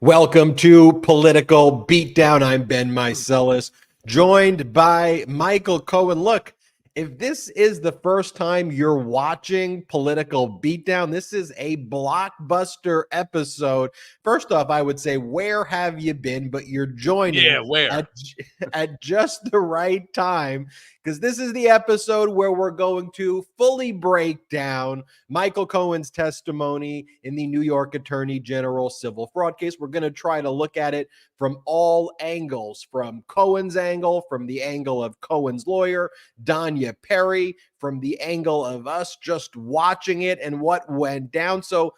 Welcome to Political Beatdown. I'm Ben Meiselas, joined by Michael Cohen. Look, if this is the first time you're watching Political Beatdown, this is a blockbuster episode. First off, I would say, where have you been? But you're joining Yeah, where? at just the right time, because this is the episode where we're going to fully break down Michael Cohen's testimony in the New York Attorney General civil fraud case. We're going to try to look at it from all angles, from Cohen's angle, from the angle of Cohen's lawyer, Danya Perry, from the angle of us just watching it and what went down. So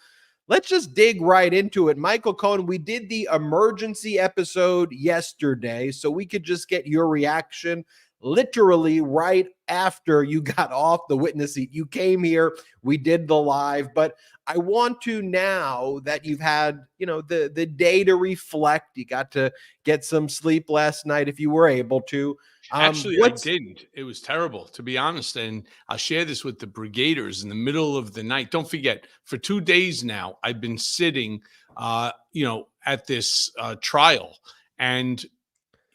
let's just dig right into it. Michael Cohen, we did the emergency episode yesterday, so we could just get your reaction literally right after you got off the witness seat. You came here, we did the live, but I want to, now that you've had, the day to reflect, you got to get some sleep last night if you were able to. Actually, I didn't. It was terrible, to be honest. And I'll share this with the brigaders in the middle of the night. Don't forget, for 2 days now, I've been sitting, at this trial, and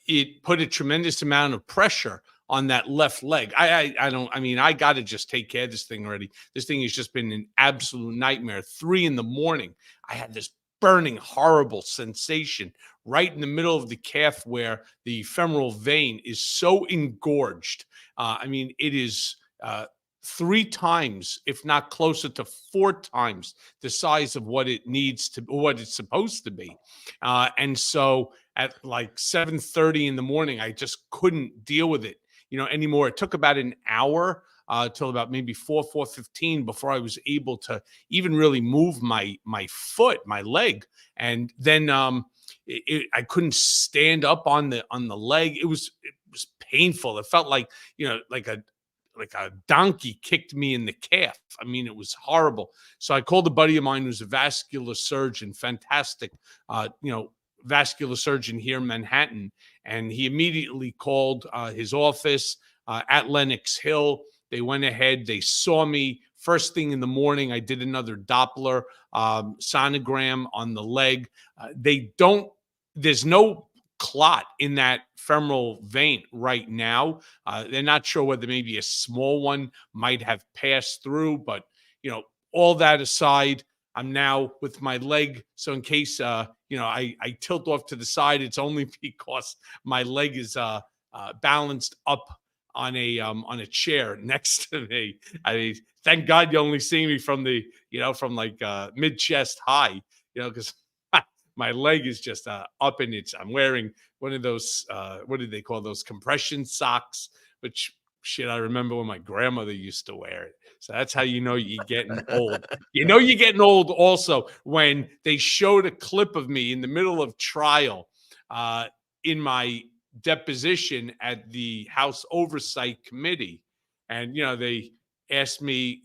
it put a tremendous amount of pressure on that left leg. I got to just take care of this thing already. This thing has just been an absolute nightmare. 3 a.m, I had this burning, horrible sensation right in the middle of the calf where the femoral vein is so engorged. It is 3 times, if not closer to 4 times, the size of what it needs to, what it's supposed to be. And so at like 7:30 in the morning, I just couldn't deal with it, anymore. It took about an hour till about maybe 4:15 before I was able to even really move my foot, my leg. And then I couldn't stand up on the leg. It was painful. It felt like, like a donkey kicked me in the calf. It was horrible. So I called a buddy of mine who's a vascular surgeon, fantastic, vascular surgeon here in Manhattan. And he immediately called his office at Lenox Hill. They went ahead, they saw me. First thing in the morning, I did another Doppler sonogram on the leg. There's no clot in that femoral vein right now. They're not sure whether maybe a small one might have passed through, but all that aside, I'm now with my leg. So in case I tilt off to the side, it's only because my leg is balanced up on a chair next to me. Thank God you only see me from the from like mid chest high, because my leg is just up in it. I'm wearing one of those what do they call those, compression socks, which shit, I remember when my grandmother used to wear it. So that's how you're getting old. You're getting old also when they showed a clip of me in the middle of trial in my deposition at the House Oversight Committee. And, they asked me,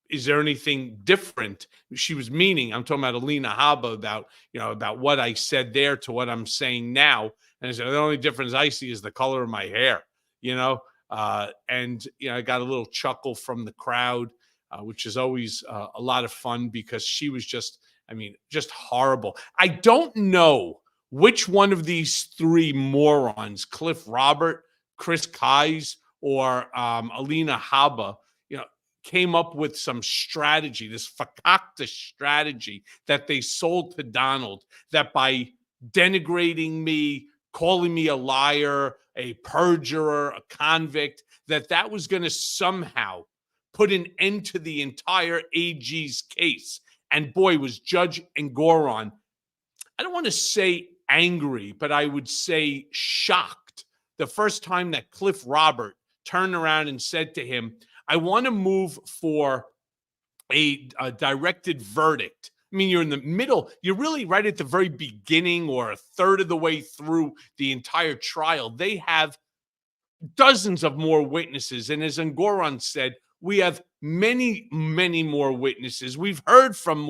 is there anything different? She was meaning, I'm talking about Alina Habba, about what I said there to what I'm saying now. And I said, the only difference I see is the color of my hair, and, I got a little chuckle from the crowd, which is always a lot of fun, because she was just horrible. I don't know which one of these 3 morons, Cliff Robert, Chris Kise, or Alina Habba, came up with some strategy, this fakakta strategy that they sold to Donald, that by denigrating me, calling me a liar, a perjurer, a convict, that was going to somehow put an end to the entire AG's case. And boy, was Judge Engoron, I don't want to say angry, but I would say shocked the first time that Cliff Robert turned around and said to him, I want to move for a directed verdict. You're in the middle. You're really right at the very beginning, or a third of the way through the entire trial. They have dozens of more witnesses. And as Engoron said, we have many, many more witnesses. We've heard from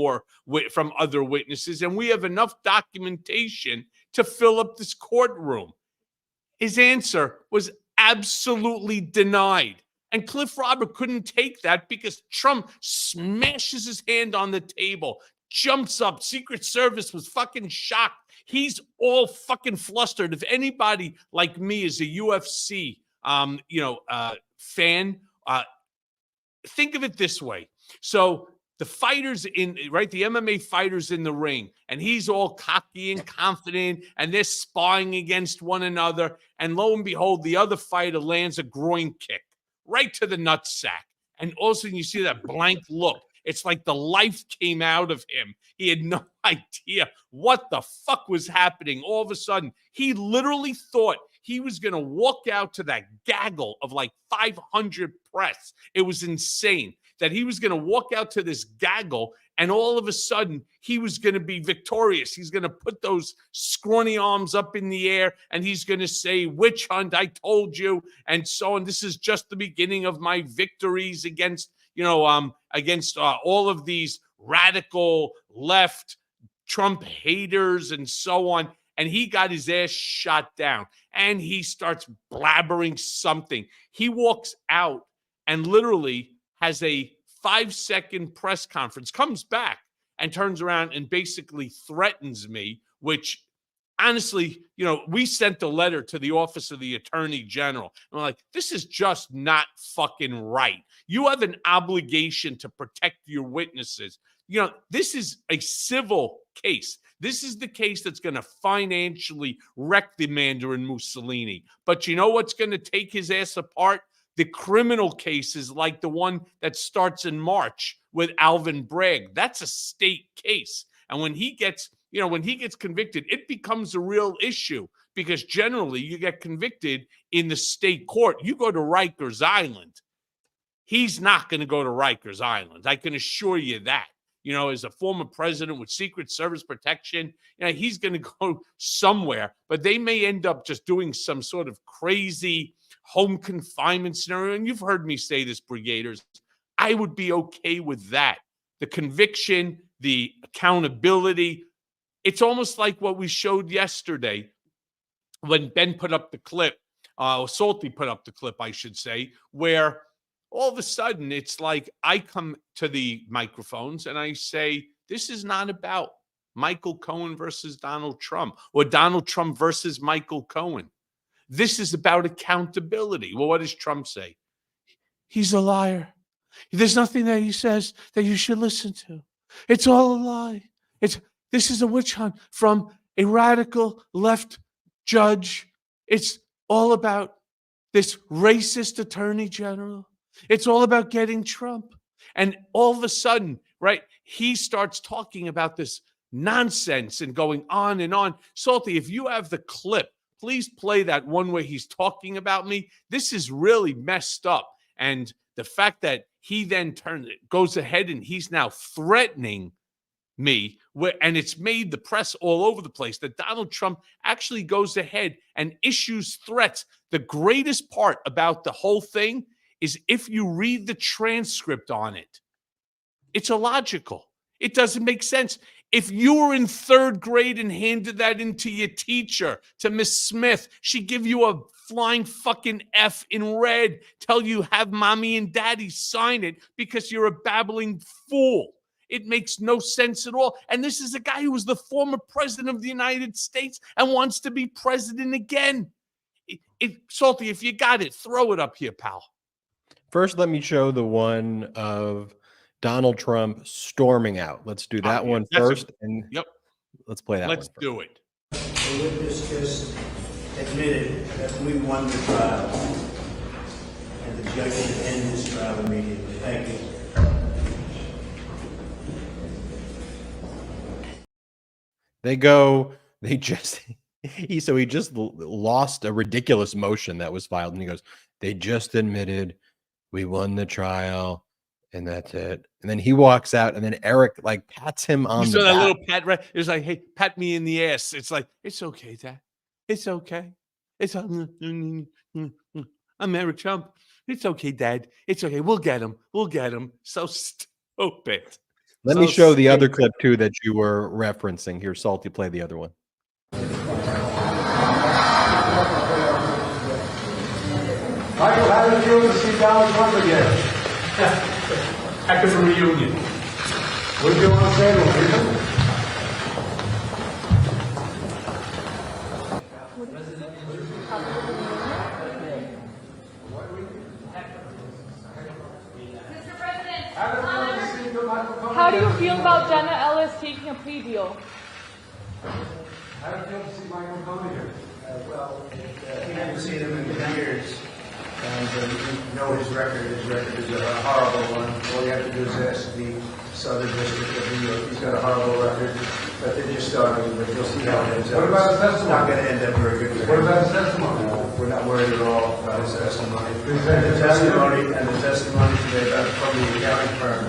other witnesses, and we have enough documentation to fill up this courtroom. His answer was absolutely denied. And Cliff Robert couldn't take that, because Trump smashes his hand on the table, jumps up. Secret Service was fucking shocked. He's all fucking flustered. If anybody like me is a UFC, fan, think of it this way. So the fighters the MMA fighters in the ring, and he's all cocky and confident, and they're sparring against one another. And lo and behold, the other fighter lands a groin kick right to the nutsack. And all of a sudden you see that blank look. It's like the life came out of him. He had no idea what the fuck was happening. All of a sudden, he literally thought he was going to walk out to that gaggle of like 500 press. It was insane that he was going to walk out to this gaggle, and all of a sudden he was going to be victorious. He's going to put those scrawny arms up in the air, and he's going to say, "Witch hunt, I told you," and so on. This is just the beginning of my victories against all of these radical left Trump haters and so on. And he got his ass shot down, and he starts blabbering something. He walks out and literally has a 5-second press conference, comes back and turns around and basically threatens me, which honestly, we sent a letter to the office of the Attorney General. And we're like, this is just not fucking right. You have an obligation to protect your witnesses. This is a civil case. This is the case that's going to financially wreck the Mandarin Mussolini. But you know what's going to take his ass apart? The criminal cases like the one that starts in March with Alvin Bragg. That's a state case. And when he gets convicted, it becomes a real issue, because generally you get convicted in the state court. You go to Rikers Island. He's not going to go to Rikers Island. I can assure you that. As a former president with Secret Service protection, he's going to go somewhere, but they may end up just doing some sort of crazy home confinement scenario. And you've heard me say this, Brigaders. I would be okay with that. The conviction, the accountability. It's almost like what we showed yesterday when Ben put up the clip, Salty put up the clip, I should say, where all of a sudden it's like I come to the microphones and I say, this is not about Michael Cohen versus Donald Trump or Donald Trump versus Michael Cohen. This is about accountability. Well, what does Trump say? He's a liar. There's nothing that he says that you should listen to. It's all a lie. This is a witch hunt from a radical left judge. It's all about this racist attorney general. It's all about getting Trump. And all of a sudden, right, he starts talking about this nonsense and going on and on. Salty, if you have the clip, please play that one where he's talking about me. This is really messed up. And the fact that he then goes ahead and he's now threatening me, and it's made the press all over the place that Donald Trump actually goes ahead and issues threats. The greatest part about the whole thing is if you read the transcript on it, it's illogical. It doesn't make sense. If you were in 3rd grade and handed that into your teacher, to Miss Smith, she'd give you a flying fucking F in red, tell you have mommy and daddy sign it because you're a babbling fool. It makes no sense at all. And this is a guy who was the former president of the United States and wants to be president again. Salty, if you got it, throw it up here, pal. First, let me show the one of Donald Trump storming out. Let's do that one first. Yep. Let's play that one. Let's do it. The witness just admitted that we won the trial, and the judge should end this trial immediately. Thank you. He just lost a ridiculous motion that was filed, and he goes, they just admitted we won the trial, and that's it. And then he walks out, and then Eric pats him on the back. That little pat, right? It was like, hey, pat me in the ass. It's like, it's okay, Dad. It's okay. I'm Eric Trump. It's okay, Dad. It's okay. We'll get him. We'll get him. So stupid. Let me show the other clip too that you were referencing. Here, Salty, play the other one. Michael, how did you see Donald Trump again? Heck of a reunion. What do you want to say to him? about Jenna Ellis taking a plea deal? How do you feel to see Michael Cohen here? Well, you haven't seen him in 10 years, and you know his record. His record is a horrible one. All you have to do is ask the Southern District of New York. He's got a horrible record, but they're just starting, but you'll see how it ends up. What about his testimony? It's not going to end up very good. What about his testimony? We're not worried at all about his testimony. And the testimony today from the accounting firm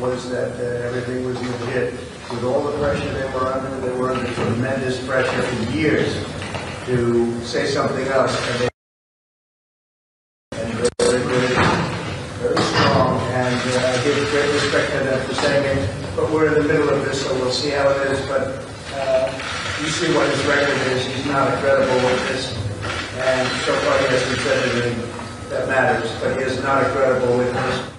was that everything was legit. With all the pressure they were under tremendous pressure for years to say something else, and they're very strong, and I give great respect to them for saying it, but we're in the middle of this, so we'll see how it is, but you see what his record is. He's not a credible witness, and so far he hasn't said anything that matters, but he is not a credible witness.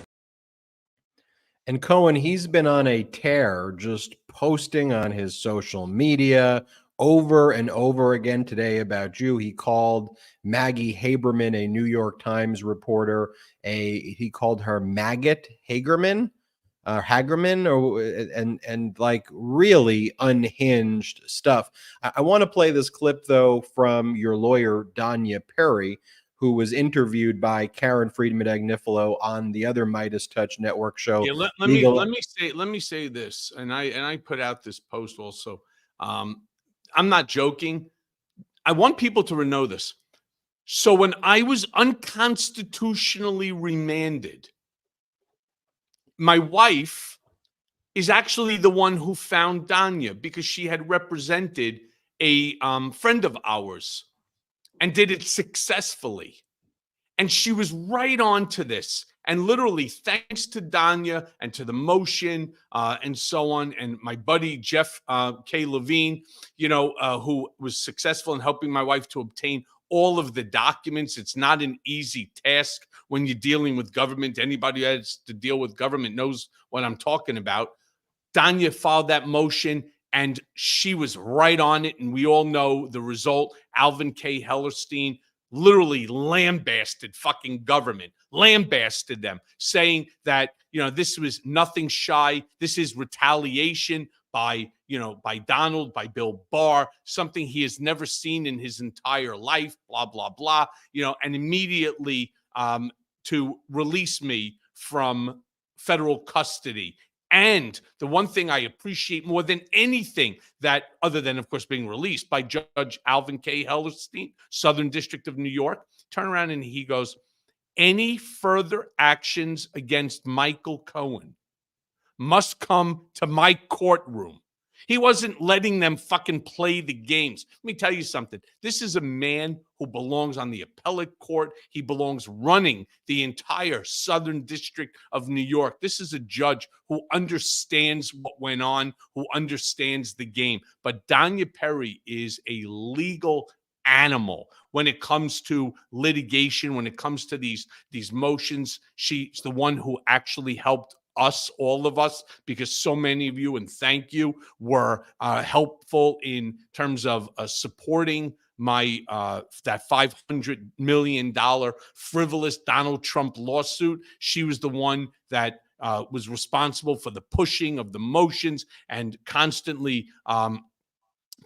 And Cohen, he's been on a tear, just posting on his social media over and over again today about you. He called Maggie Haberman, a New York Times reporter, he called her maggot Hagerman, and like really unhinged stuff. I want to play this clip though from your lawyer Danya Perry, who was interviewed by Karen Friedman-Agnifilo on the other Midas Touch Network show. Yeah, let me say this, and I put out this post also. I'm not joking. I want people to know this. So when I was unconstitutionally remanded, my wife is actually the one who found Danya because she had represented a friend of ours and did it successfully. And she was right on to this. And literally, thanks to Danya and to the motion and so on, and my buddy Jeff K. Levine, who was successful in helping my wife to obtain all of the documents. It's not an easy task when you're dealing with government. Anybody who has to deal with government knows what I'm talking about. Danya filed that motion, and she was right on it, and we all know the result. Alvin K. Hellerstein literally lambasted fucking government, lambasted them, saying that, this was nothing shy. This is retaliation by Donald, by Bill Barr, something he has never seen in his entire life, blah, blah, blah, and immediately to release me from federal custody. And the one thing I appreciate more than anything, that other than, of course, being released by Judge Alvin K. Hellerstein, Southern District of New York, turn around and he goes, any further actions against Michael Cohen must come to my courtroom. He wasn't letting them fucking play the games. Let me tell you something. This is a man who belongs on the appellate court. He belongs running the entire Southern District of New York. This is a judge who understands what went on, who understands the game. But Danya Perry is a legal animal when it comes to litigation, when it comes to these motions. She's the one who actually helped us, all of us, because so many of you, and thank you, were helpful in terms of supporting my that $500 million frivolous Donald Trump lawsuit. She was the one that was responsible for the pushing of the motions and constantly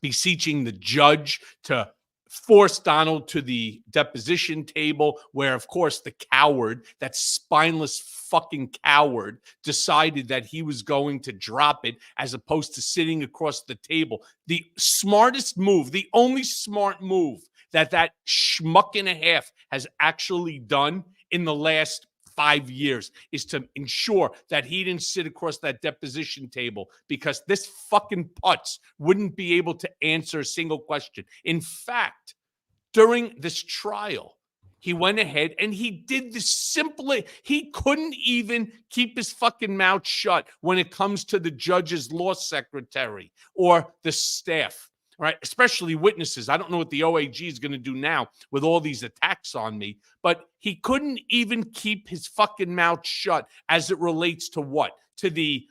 beseeching the judge to force Donald to the deposition table, where, of course, the coward, that spineless fucking coward, decided that he was going to drop it as opposed to sitting across the table. The smartest move, the only smart move that schmuck and a half has actually done in the last 5 years is to ensure that he didn't sit across that deposition table, because this fucking putz wouldn't be able to answer a single question. In fact, during this trial, he went ahead and he did this simply. He couldn't even keep his fucking mouth shut when it comes to the judge's law secretary or the staff. Right, especially witnesses. I don't know what the OAG is going to do now with all these attacks on me, but he couldn't even keep his fucking mouth shut as it relates to what? To the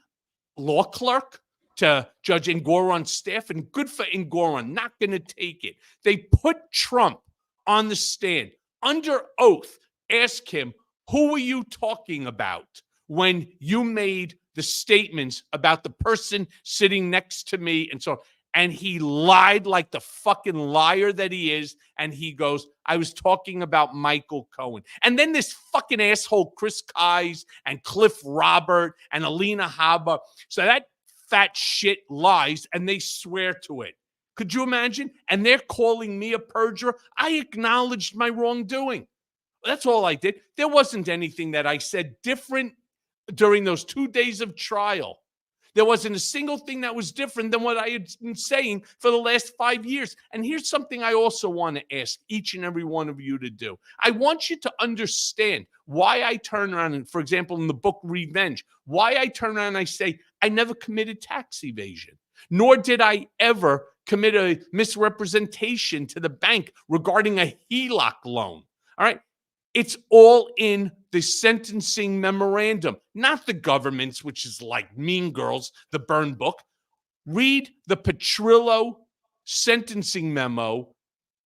law clerk, to Judge Engoron's staff, and good for Engoron, not going to take it. They put Trump on the stand under oath. Ask him, who were you talking about when you made the statements about the person sitting next to me and so on. And he lied like the fucking liar that he is. And he goes, I was talking about Michael Cohen. And then this fucking asshole, Chris Keyes and Cliff Robert and Alina Habba. So that fat shit lies and they swear to it. Could you imagine? And they're calling me a perjurer. I acknowledged my wrongdoing. That's all I did. There wasn't anything that I said different during those 2 days of trial. There wasn't a single thing that was different than what I had been saying for the last 5 years. And here's something I also want to ask each and every one of you to do. I want you to understand why I turn around and, for example, in the book Revenge, why I turn around and I say, I never committed tax evasion, nor did I ever commit a misrepresentation to the bank regarding a HELOC loan. All right. It's all in the sentencing memorandum, not the government's, which is like Mean Girls, the burn book. Read the Petrillo sentencing memo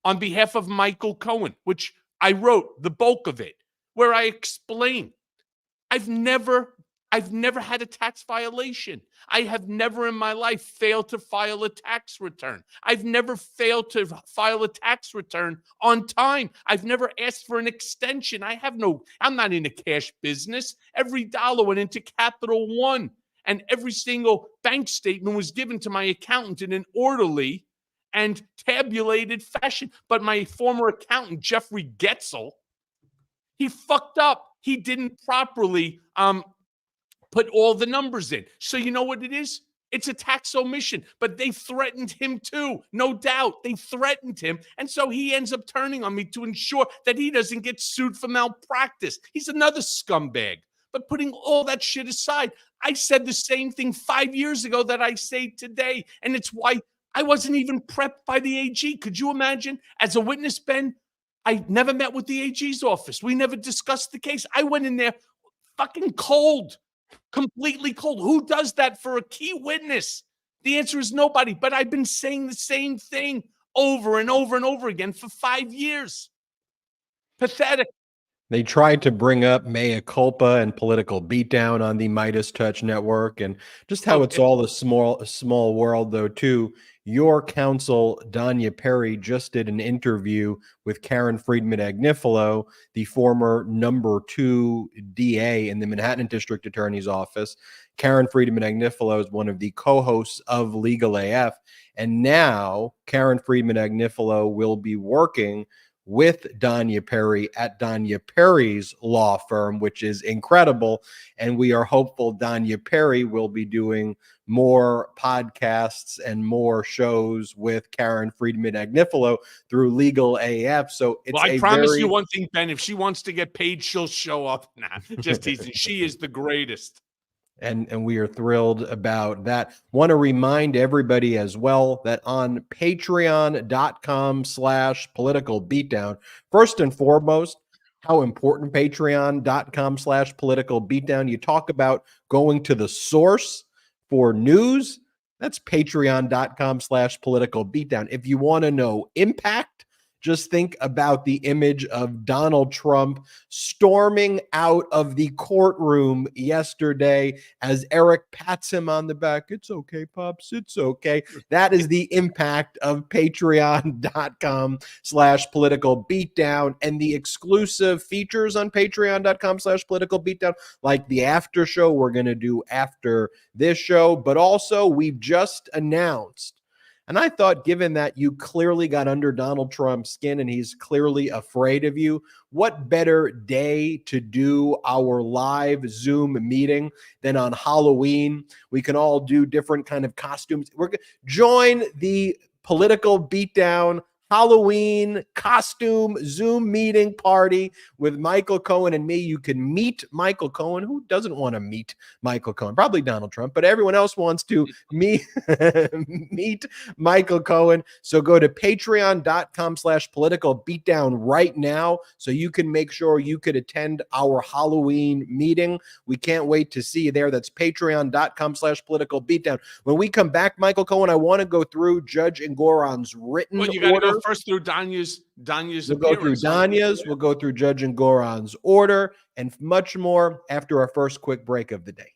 on behalf of Michael Cohen, which I wrote the bulk of it, where I explain I've never had a tax violation. I have never in my life failed to file a tax return. I've never failed to file a tax return on time. I've never asked for an extension. I'm not in the cash business. Every dollar went into Capital One, and every single bank statement was given to my accountant in an orderly and tabulated fashion. But my former accountant, Jeffrey Getzel, he fucked up. He didn't properly put all the numbers in. So you know what it is? It's a tax omission, but they threatened him too. No doubt. They threatened him. And so he ends up turning on me to ensure that he doesn't get sued for malpractice. He's another scumbag. But putting all that shit aside, I said the same thing 5 years ago that I say today. And it's why I wasn't even prepped by the AG. Could you imagine? As a witness, Ben, I never met with the AG's office. We never discussed the case. I went in there fucking cold. Completely cold. Who does that for a key witness? The answer is nobody. But I've been saying the same thing over and over and over again for 5 years. Pathetic. They tried to bring up mea culpa and political beatdown on the Midas Touch Network, and just how it's all a small world, though, too. Your counsel, Danya Perry, just did an interview with Karen Friedman Agnifilo, the former number 2 DA in the Manhattan District Attorney's Office. Karen Friedman Agnifilo is one of the co-hosts of Legal AF, and now Karen Friedman Agnifilo will be working with Danya Perry at Danya Perry's law firm, which is incredible. And we are hopeful Danya Perry will be doing more podcasts and more shows with Karen Friedman Agnifilo through Legal AF. So it's I promise you one thing, Ben. If she wants to get paid, she'll show up. Nah, just teasing. She is the greatest. And we are thrilled about that. Want to remind everybody as well that on patreon.com/political beatdown, first and foremost, how important patreon.com/political beatdown. You talk about going to the source for news. That's patreon.com/political beatdown. If you want to know impact, just think about the image of Donald Trump storming out of the courtroom yesterday as Eric pats him on the back. It's okay, Pops. It's okay. That is the impact of patreon.com/political beatdown, and the exclusive features on patreon.com/political beatdown, like the after show we're going to do after this show. But also, we've just announced, and I thought, given that you clearly got under Donald Trump's skin and he's clearly afraid of you, what better day to do our live Zoom meeting than on Halloween? We can all do different kind of costumes. Join the Political Beatdown Halloween costume Zoom meeting party with Michael Cohen and me. You can meet Michael Cohen. Who doesn't want to meet Michael Cohen? Probably Donald Trump, but everyone else wants to meet Michael Cohen. So go to patreon.com/political beatdown right now so you can make sure you could attend our Halloween meeting. We can't wait to see you there. That's patreon.com/political beatdown. When we come back, Michael Cohen, I want to go through Judge Ngoran's written order. You got to go first through Danya's. We'll go through Danya's. We'll go through Judge Ngoran's order and much more after our first quick break of the day.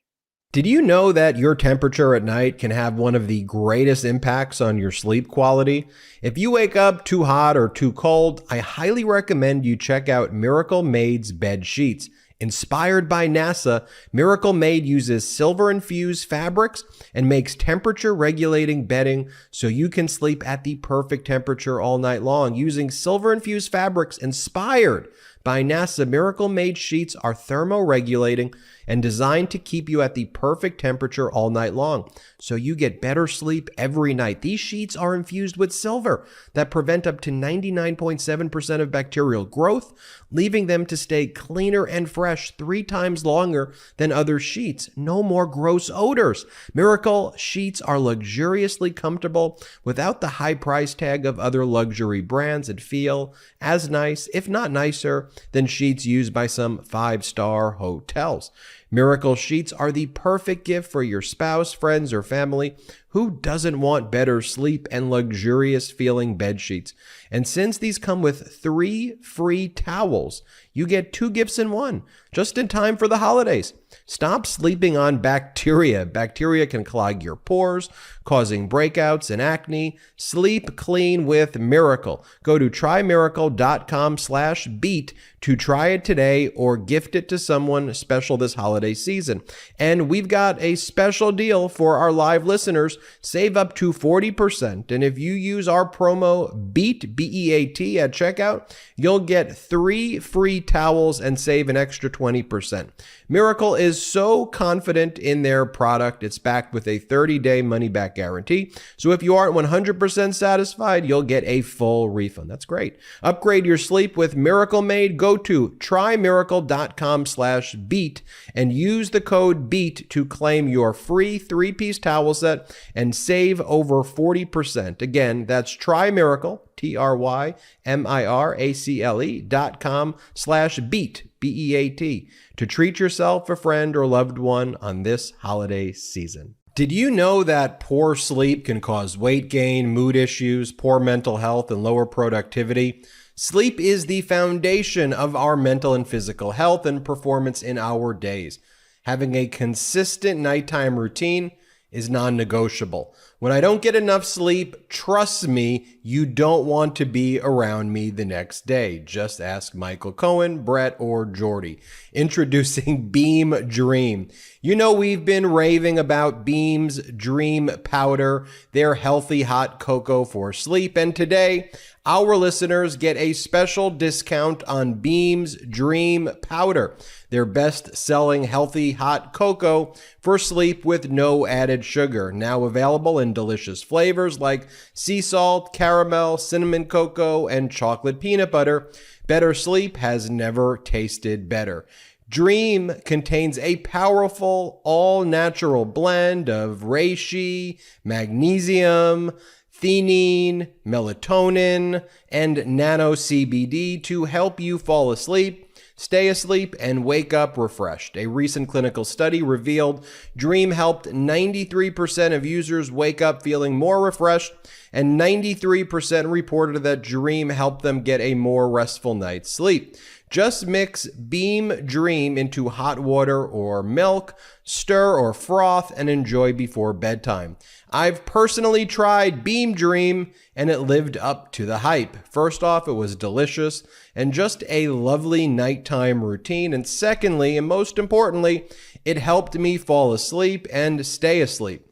Did you know that your temperature at night can have one of the greatest impacts on your sleep quality? If you wake up too hot or too cold, I highly recommend you check out Miracle Made's bed sheets. Inspired by NASA, Miracle Made uses silver-infused fabrics and makes temperature-regulating bedding so you can sleep at the perfect temperature all night long. Using silver-infused fabrics inspired by NASA, Miracle Made sheets are thermoregulating and designed to keep you at the perfect temperature all night long, so you get better sleep every night. These sheets are infused with silver that prevent up to 99.7% of bacterial growth, leaving them to stay cleaner and fresh 3 times longer than other sheets. No more gross odors. Miracle sheets are luxuriously comfortable without the high price tag of other luxury brands and feel as nice, if not nicer, than sheets used by some 5-star hotels. Miracle sheets are the perfect gift for your spouse, friends, or family. Who doesn't want better sleep and luxurious feeling bed sheets? And since these come with 3 free towels, you get 2 gifts in one, just in time for the holidays. Stop sleeping on bacteria. Bacteria can clog your pores, causing breakouts and acne. Sleep clean with Miracle. Go to trymiracle.com/beat to try it today or gift it to someone special this holiday season. And we've got a special deal for our live listeners. Save up to 40%. And if you use our promo BEAT, B-E-A-T, at checkout, you'll get 3 free towels and save an extra 20%. Miracle is so confident in their product, it's backed with a 30-day money-back guarantee. So if you aren't 100% satisfied, you'll get a full refund. That's great. Upgrade your sleep with Miracle Made. Go to trymiracle.com/beat and use the code BEAT to claim your free 3-piece towel set and save over 40%. Again, that's trymiracle, trymiracle.com/beat, B-E-A-T, to treat yourself, a friend, or loved one on this holiday season. Did you know that poor sleep can cause weight gain, mood issues, poor mental health, and lower productivity? Sleep is the foundation of our mental and physical health and performance in our days. Having a consistent nighttime routine is non-negotiable. When I don't get enough sleep, trust me, you don't want to be around me the next day. Just ask Michael Cohen, Brett, or Jordy. Introducing Beam Dream. You know we've been raving about Beam's Dream Powder, their healthy hot cocoa for sleep, and today our listeners get a special discount on Beam's Dream Powder, their best-selling healthy hot cocoa for sleep with no added sugar. Now available in delicious flavors like sea salt, caramel, cinnamon cocoa, and chocolate peanut butter. Better sleep has never tasted better. Dream contains a powerful, all-natural blend of reishi, magnesium, theanine, melatonin, and nano CBD to help you fall asleep, stay asleep, and wake up refreshed. A recent clinical study revealed Dream helped 93% of users wake up feeling more refreshed, and 93% reported that Dream helped them get a more restful night's sleep. Just mix Beam Dream into hot water or milk, stir or froth, and enjoy before bedtime. I've personally tried Beam Dream, and it lived up to the hype. First off, it was delicious and just a lovely nighttime routine. And secondly, and most importantly, it helped me fall asleep and stay asleep.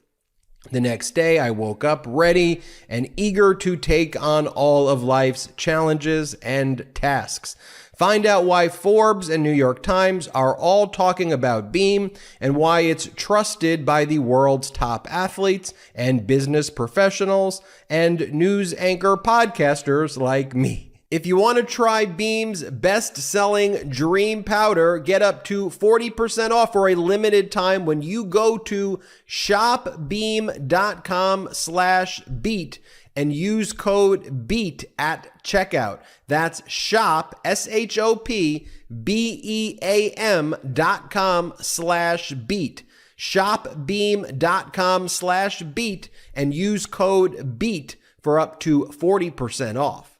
The next day, I woke up ready and eager to take on all of life's challenges and tasks. Find out why Forbes and New York Times are all talking about Beam and why it's trusted by the world's top athletes and business professionals and news anchor podcasters like me. If you want to try Beam's best-selling Dream Powder, get up to 40% off for a limited time when you go to shopbeam.com/beat and use code BEAT at checkout. That's shop, shopbeam.com/beat. Shopbeam.com/beat and use code BEAT for up to 40% off.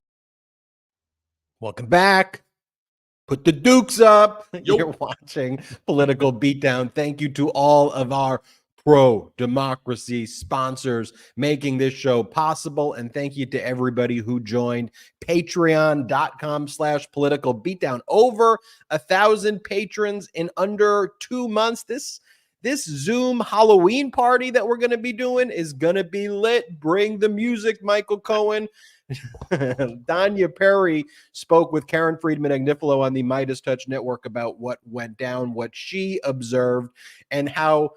Welcome back. Put the dukes up. Yo. You're watching Political Beatdown. Thank you to all of our pro-democracy sponsors making this show possible. And thank you to everybody who joined patreon.com/political beatdown. Over 1,000 patrons in under 2 months. This Zoom Halloween party that we're going to be doing is going to be lit. Bring the music, Michael Cohen. Danya Perry spoke with Karen Friedman Agnifilo on the Midas Touch Network about what went down, what she observed, and how,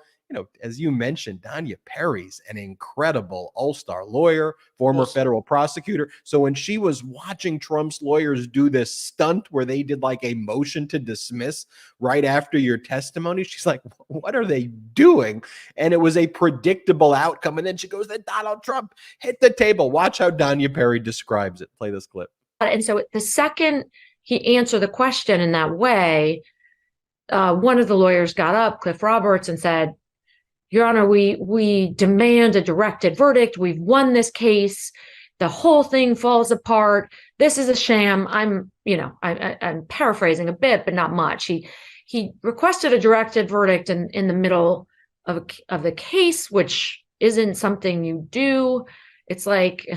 as you mentioned, Danya Perry's an incredible all-star lawyer, former federal prosecutor. So when she was watching Trump's lawyers do this stunt where they did like a motion to dismiss right after your testimony, she's like, what are they doing? And it was a predictable outcome. And then she goes, then Donald Trump hit the table. Watch how Danya Perry describes it. Play this clip. And so the second he answered the question in that way, one of the lawyers got up, Cliff Roberts, and said, Your Honor, we demand a directed verdict. We've won this case. The whole thing falls apart. This is a sham. I'm paraphrasing a bit, but not much. He requested a directed verdict in the middle of the case, which isn't something you do. It's like,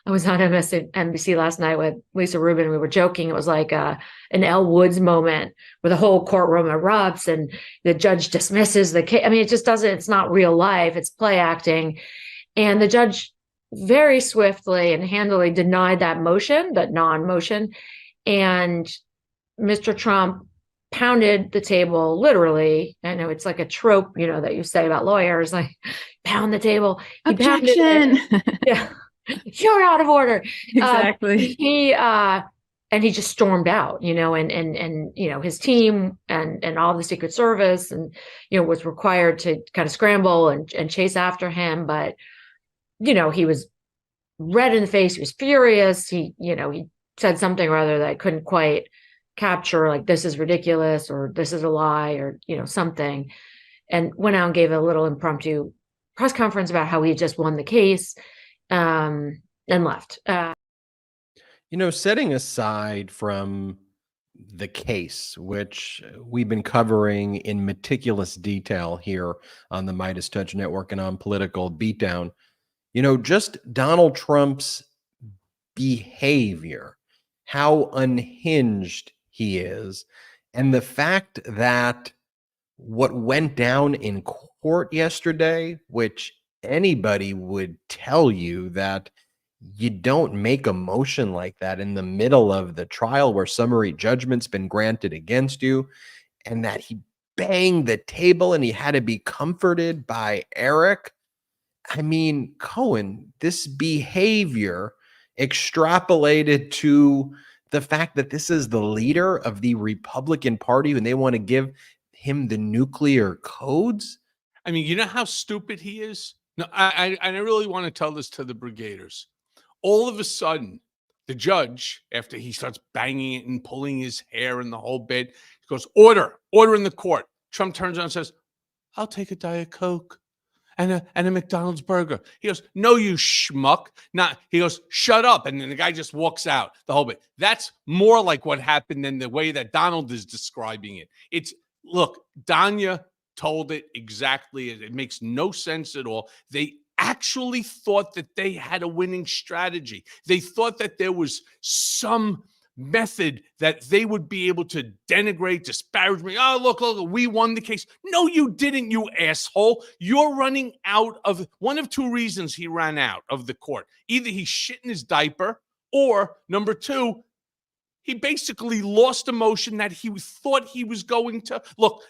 I was on MSNBC last night with Lisa Rubin. We were joking. It was like an Elle Woods moment where the whole courtroom erupts and the judge dismisses the case. I mean, it just doesn't, it's not real life. It's play acting. And the judge very swiftly and handily denied that motion, that non-motion. And Mr. Trump pounded the table, literally. I know it's like a trope, that you say about lawyers, like pound the table. He Objection. Yeah, you're out of order. Exactly. And he just stormed out, and his team and all the Secret Service and, was required to kind of scramble and chase after him. But, he was red in the face. He was furious. He said something or other that I couldn't quite capture, like, this is ridiculous, or this is a lie, or, something, and went out and gave a little impromptu press conference about how he just won the case, and left. Setting aside from the case, which we've been covering in meticulous detail here on the Midas Touch Network and on Political Beatdown, just Donald Trump's behavior, how unhinged he is, and the fact that what went down in court yesterday, which anybody would tell you that you don't make a motion like that in the middle of the trial where summary judgment's been granted against you, and that he banged the table and he had to be comforted by Eric. I mean, Cohen, this behavior extrapolated to the fact that this is the leader of the Republican Party and they want to give him the nuclear codes. I mean, you know how stupid he is? No, I really want to tell this to the brigaders. All of a sudden, the judge, after he starts banging it and pulling his hair and the whole bit, goes, order in the court. Trump turns around and says, I'll take a Diet Coke and a McDonald's burger. He goes, no, you schmuck. He goes, shut up. And then the guy just walks out, the whole bit. That's more like what happened than the way that Donald is describing it. Look, Danya told it exactly. It makes no sense at all. They actually thought that they had a winning strategy. They thought that there was some method that they would be able to denigrate, disparage me. Oh, look, we won the case. No, you didn't, you asshole. You're running out of one of two reasons. He ran out of the court. Either he shit in his diaper, or number two, he basically lost emotion that he thought he was going to. Look,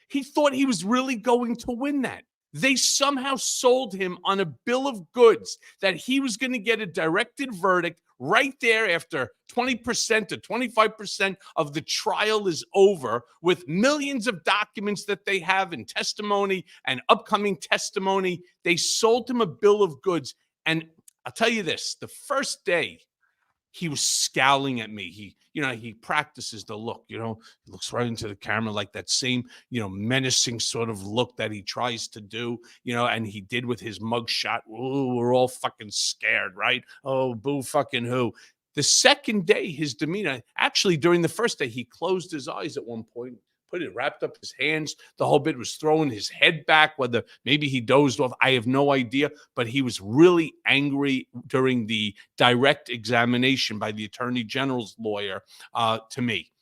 he thought he was really going to win that. They somehow sold him on a bill of goods that he was going to get a directed verdict right there after 20% to 25% of the trial is over, with millions of documents that they have and testimony and upcoming testimony. They sold him a bill of goods. And I'll tell you this, the first day he was scowling at me. He practices the look, he looks right into the camera, like that same, menacing sort of look that he tries to do, and he did with his mugshot. Ooh, we're all fucking scared, right? Oh, boo fucking who. The second day, his demeanor, actually during the first day, he closed his eyes at one point, wrapped up his hands. The whole bit was throwing his head back, whether maybe he dozed off. I have no idea, but he was really angry during the direct examination by the Attorney General's lawyer to me.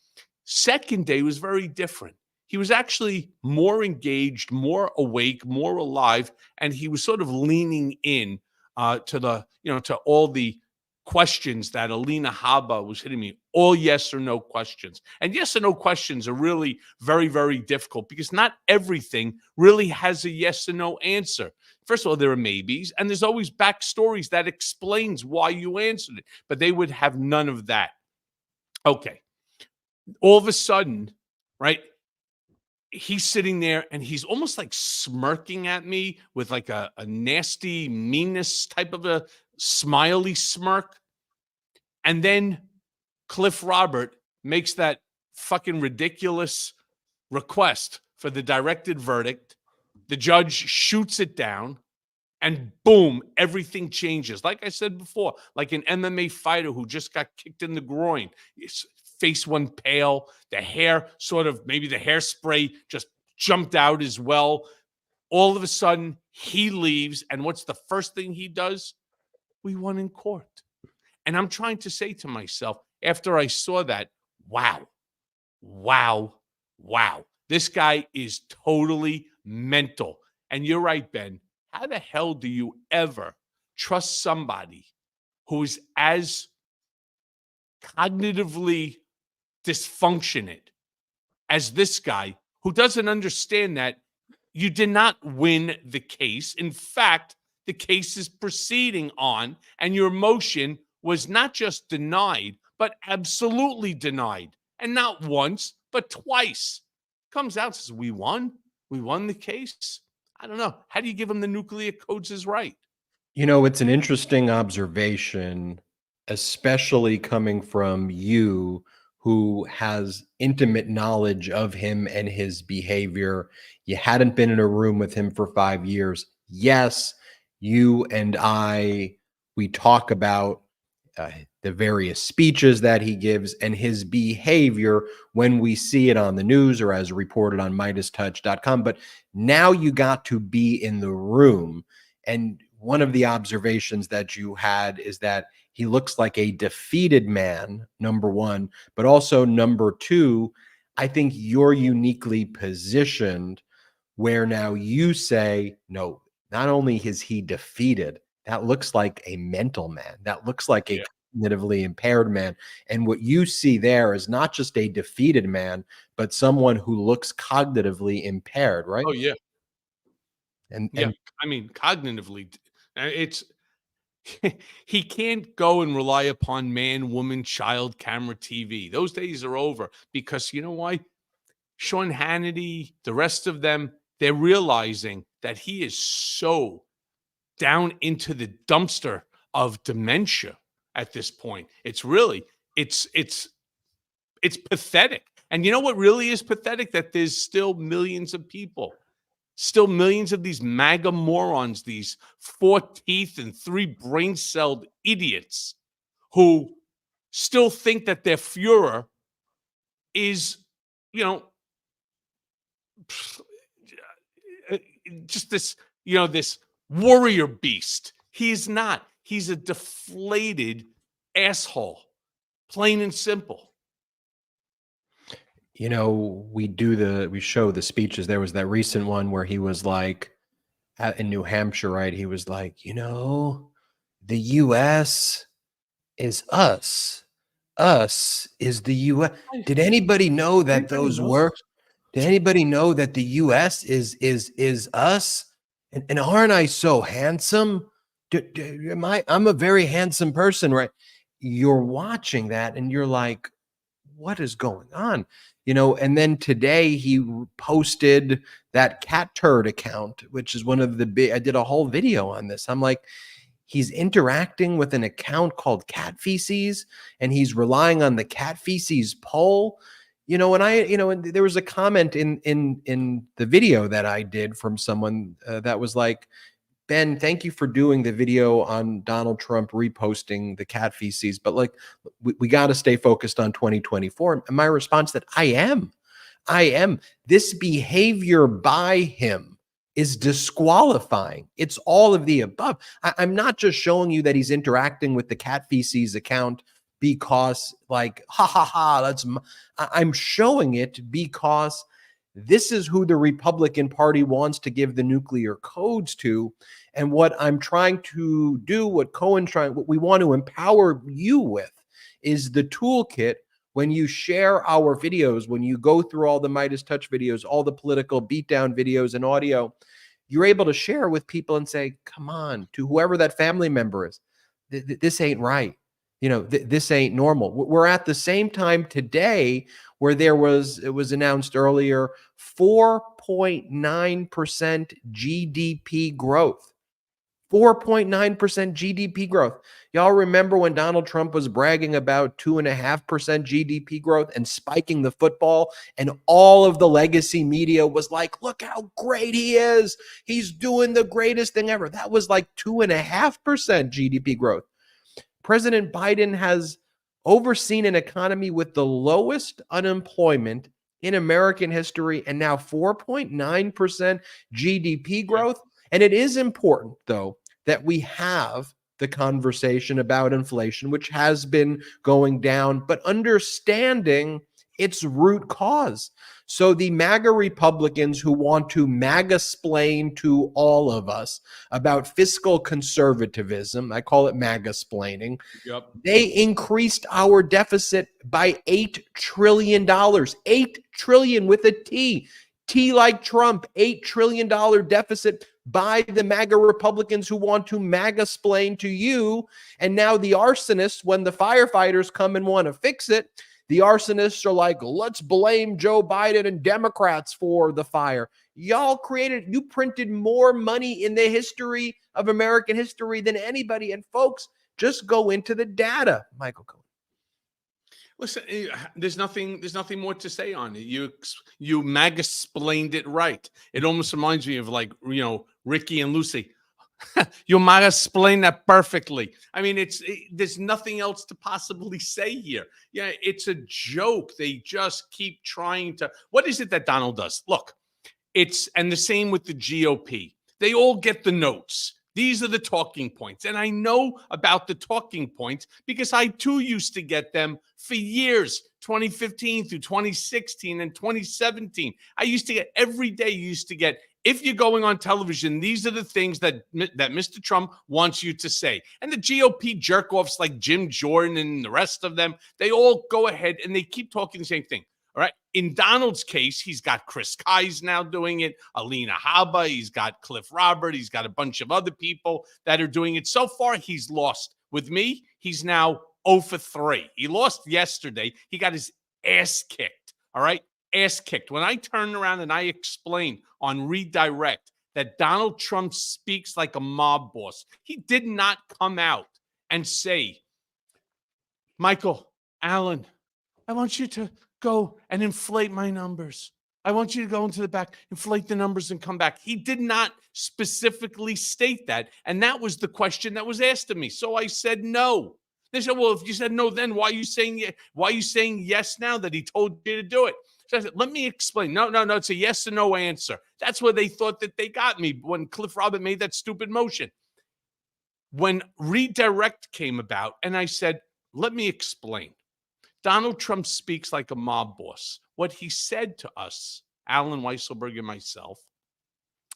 Second day was very different. He was actually more engaged, more awake, more alive, and he was sort of leaning in to the, to all the questions that Alina Habba was hitting me, all yes or no questions. And yes or no questions are really very, very difficult because not everything really has a yes or no answer. First of all, there are maybes, and there's always backstories that explains why you answered it, but they would have none of that. Okay. All of a sudden, right, he's sitting there and he's almost like smirking at me with like a nasty meanness type of a smiley smirk. And then Cliff Robert makes that fucking ridiculous request for the directed verdict. The judge shoots it down, and boom, everything changes. Like I said before, like an MMA fighter who just got kicked in the groin. His face went pale. The hair sort of, maybe the hairspray just jumped out as well. All of a sudden, he leaves. And what's the first thing he does? We won in court. And I'm trying to say to myself, after I saw that, wow. This guy is totally mental. And you're right, Ben. How the hell do you ever trust somebody who is as cognitively dysfunctionate as this guy, who doesn't understand that you did not win the case? In fact, the case is proceeding on, and your motion was not just denied, but absolutely denied. And not once, but twice. Comes out and says, we won the case. I don't know. How do you give him the nuclear codes is right? It's an interesting observation, especially coming from you, who has intimate knowledge of him and his behavior. You hadn't been in a room with him for 5 years. Yes, you and we talk about the various speeches that he gives and his behavior when we see it on the news or as reported on MeidasTouch.com. But now you got to be in the room. And one of the observations that you had is that he looks like a defeated man, number one, but also number two, I think you're uniquely positioned where now you say, no, not only is he defeated, that looks like a mental man. That looks like a cognitively impaired man. And what you see there is not just a defeated man, but someone who looks cognitively impaired, right? Oh, yeah. And I mean, cognitively, it's he can't go and rely upon man, woman, child, camera, TV. Those days are over because you know why? Sean Hannity, the rest of them, they're realizing that he is so down into the dumpster of dementia at this point. It's really, it's pathetic. And you know what really is pathetic? That there's still millions of people, still millions of these MAGA morons, these 4 teeth and 3 brain-celled idiots who still think that their Führer is, just this, this warrior beast. He's not. He's a deflated asshole, plain and simple. We show the speeches. There was that recent one where he was like in New Hampshire, right? He was like, the US is us. Us is the US. Did anybody know that did anybody know that the US is us? And aren't I so handsome? I'm a very handsome person, right? You're watching that and you're like, what is going on? And then today he posted that cat turd account, which is one of the big, I did a whole video on this. I'm like, he's interacting with an account called Cat Feces, and he's relying on the Cat Feces poll. And there was a comment in the video that I did from someone that was like, Ben, thank you for doing the video on Donald Trump reposting the cat feces, but like we got to stay focused on 2024. And my response that I am. This behavior by him is disqualifying. It's all of the above. I'm not just showing you that he's interacting with the cat feces account because like, ha ha ha, I'm showing it because this is who the Republican Party wants to give the nuclear codes to. And what I'm trying to do, what we want to empower you with is the toolkit. When you share our videos, when you go through all the Midas Touch videos, all the Political Beatdown videos and audio, you're able to share with people and say, come on, to whoever that family member is, this ain't right. This ain't normal. We're at the same time today where it was announced earlier, 4.9% GDP growth. 4.9% GDP growth. Y'all remember when Donald Trump was bragging about 2.5% GDP growth and spiking the football, and all of the legacy media was like, look how great he is. He's doing the greatest thing ever. That was like 2.5% GDP growth. President Biden has overseen an economy with the lowest unemployment in American history, and now 4.9% GDP growth. And it is important, though, that we have the conversation about inflation, which has been going down, but understanding its root cause. So the MAGA Republicans who want to MAGA-splain to all of us about fiscal conservatism, I call it MAGA-splaining, they increased our deficit by $8 trillion. $8 trillion with a T. T like Trump, $8 trillion deficit by the MAGA Republicans who want to MAGA-splain to you. And now the arsonists, when the firefighters come and want to fix it, the arsonists are like, let's blame Joe Biden and Democrats for the fire. You printed more money in the history of American history than anybody. And folks, just go into the data, Michael Cohen. Listen, there's nothing more to say on it. You MAGA-splained it right. It almost reminds me of Ricky and Lucy. You MAGA-splained that perfectly. I mean, there's nothing else to possibly say here. Yeah, it's a joke. They just keep trying to. What is it that Donald does? Look, and the same with the GOP. They all get the notes. These are the talking points. And I know about the talking points because I too used to get them for years, 2015 through 2016 and 2017. I used to get every day, if you're going on television, these are the things that Mr. Trump wants you to say. And the GOP jerk-offs like Jim Jordan and the rest of them, they all go ahead and they keep talking the same thing. All right. In Donald's case, he's got Chris Kise now doing it, Alina Habba, he's got Cliff Robert, he's got a bunch of other people that are doing it. So far, he's lost. With me, he's now 0 for 3. He lost yesterday. He got his ass kicked. All right. Ass kicked. When I turned around and I explained on Redirect that Donald Trump speaks like a mob boss, he did not come out and say, Michael, Alan, I want you to go and inflate my numbers. I want you to go into the back, inflate the numbers and come back. He did not specifically state that. And that was the question that was asked of me. So I said no. They said, well, if you said no, then why are you saying yes now that he told you to do it? So I said, let me explain. No, it's a yes or no answer. That's where they thought that they got me when Cliff Robert made that stupid motion. When Redirect came about and I said, let me explain. Donald Trump speaks like a mob boss. What he said to us, Alan Weisselberg and myself,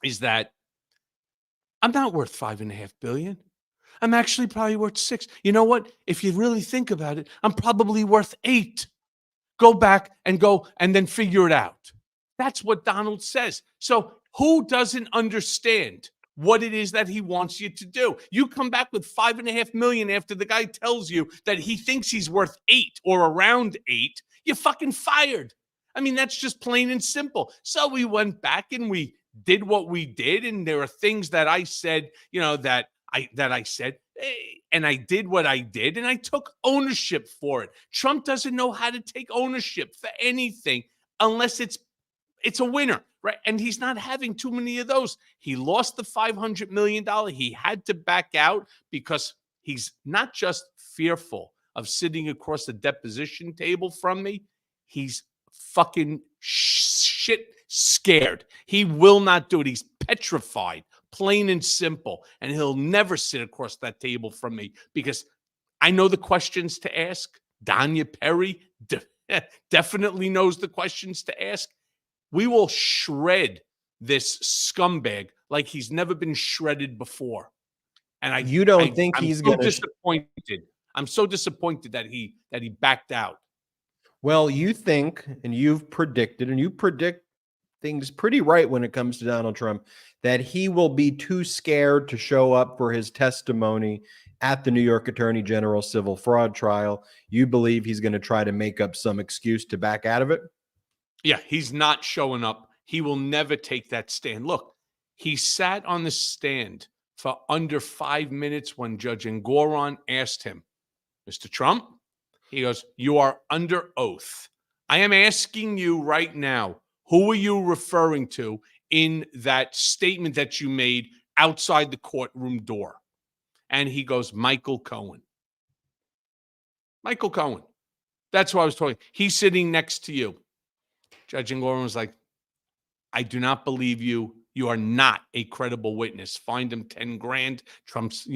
is that I'm not worth $5.5 billion. I'm actually probably worth 6. You know what? If you really think about it, I'm probably worth 8. Go back and then figure it out. That's what Donald says. So who doesn't understand what it is that he wants you to do? You come back with $5.5 million after the guy tells you that he thinks he's worth 8 or around 8. You're fucking fired. I mean, that's just plain and simple. So we went back and we did what we did. And there are things that I said, that I said, and I did what I did, and I took ownership for it. Trump doesn't know how to take ownership for anything unless it's It's a winner, right? And he's not having too many of those. He lost the $500 million. He had to back out because he's not just fearful of sitting across the deposition table from me. He's fucking shit scared. He will not do it. He's petrified, plain and simple. And he'll never sit across that table from me because I know the questions to ask. Danya Perry definitely knows the questions to ask. We will shred this scumbag like he's never been shredded before. And I'm so disappointed. I'm so disappointed that he backed out. Well, you think, and you've predicted, and you predict things pretty right when it comes to Donald Trump, that he will be too scared to show up for his testimony at the New York Attorney General civil fraud trial. You believe he's going to try to make up some excuse to back out of it? Yeah, he's not showing up. He will never take that stand. Look, he sat on the stand for under 5 minutes when Judge Engoron asked him, Mr. Trump, he goes, you are under oath. I am asking you right now, who are you referring to in that statement that you made outside the courtroom door? And he goes, Michael Cohen. Michael Cohen. That's who I was talking. He's sitting next to you. Judge Engoron was like, I do not believe you. You are not a credible witness. Find him 10 grand. Trump's,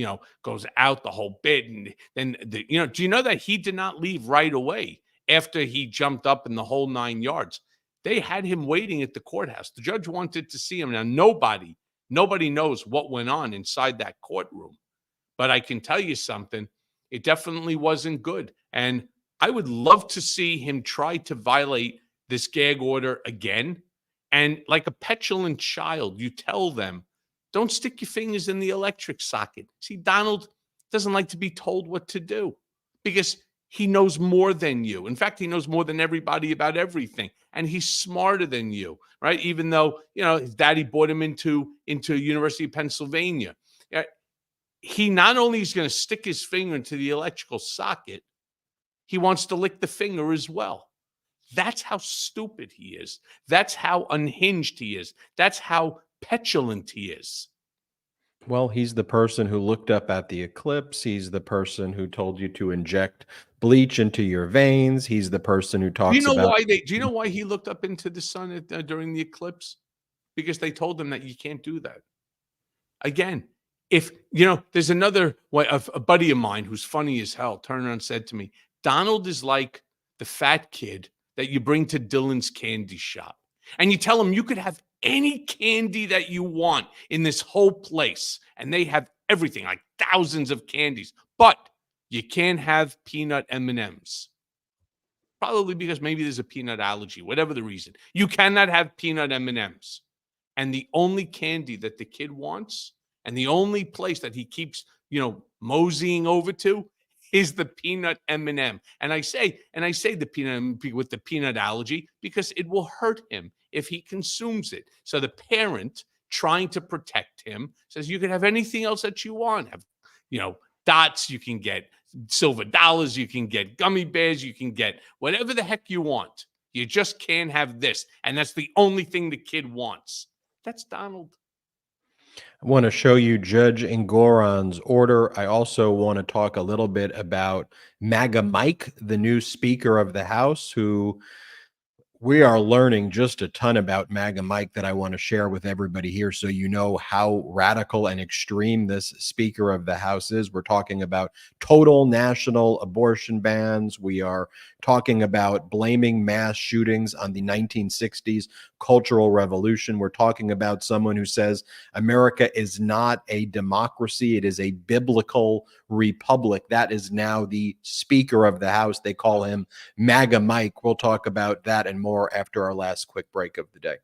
goes out the whole bit. And then, do you know that he did not leave right away after he jumped up in the whole 9 yards? They had him waiting at the courthouse. The judge wanted to see him. Now, nobody knows what went on inside that courtroom. But I can tell you something. It definitely wasn't good. And I would love to see him try to violate this gag order again. And like a petulant child, you tell them, don't stick your fingers in the electric socket. See, Donald doesn't like to be told what to do because he knows more than you. In fact, he knows more than everybody about everything. And he's smarter than you, right? Even though, his daddy brought him into University of Pennsylvania. He not only is going to stick his finger into the electrical socket, he wants to lick the finger as well. That's how stupid he is. That's how unhinged he is. That's how petulant he is. Well, he's the person who looked up at the eclipse. He's the person who told you to inject bleach into your veins. He's the person who talks about... Do you know why he looked up into the sun during the eclipse? Because they told him that you can't do that. Again, if, there's another way, a buddy of mine who's funny as hell turned around and said to me, Donald is like the fat kid that you bring to Dylan's candy shop. And you tell him you could have any candy that you want in this whole place. And they have everything, like thousands of candies. But you can't have peanut M&Ms. Probably because maybe there's a peanut allergy, whatever the reason. You cannot have peanut M&Ms. And the only candy that the kid wants, and the only place that he keeps, moseying over to, is the peanut M&M. And I say the peanut M&M with the peanut allergy because it will hurt him if he consumes it. So the parent, trying to protect him, says you can have anything else that you want. Have, dots, you can get silver dollars, you can get gummy bears, you can get whatever the heck you want. You just can't have this. And that's the only thing the kid wants. That's Donald. I want to show you Judge Engoron's order. I also want to talk a little bit about MAGA Mike, the new Speaker of the House, who we are learning just a ton about MAGA Mike that I want to share with everybody here so you know how radical and extreme this Speaker of the House is. We're talking about total national abortion bans. We are talking about blaming mass shootings on the 1960s Cultural Revolution. We're talking about someone who says America is not a democracy. It is a biblical republic. That is now the Speaker of the House. They call him MAGA Mike. We'll talk about that and more after our last quick break of the day.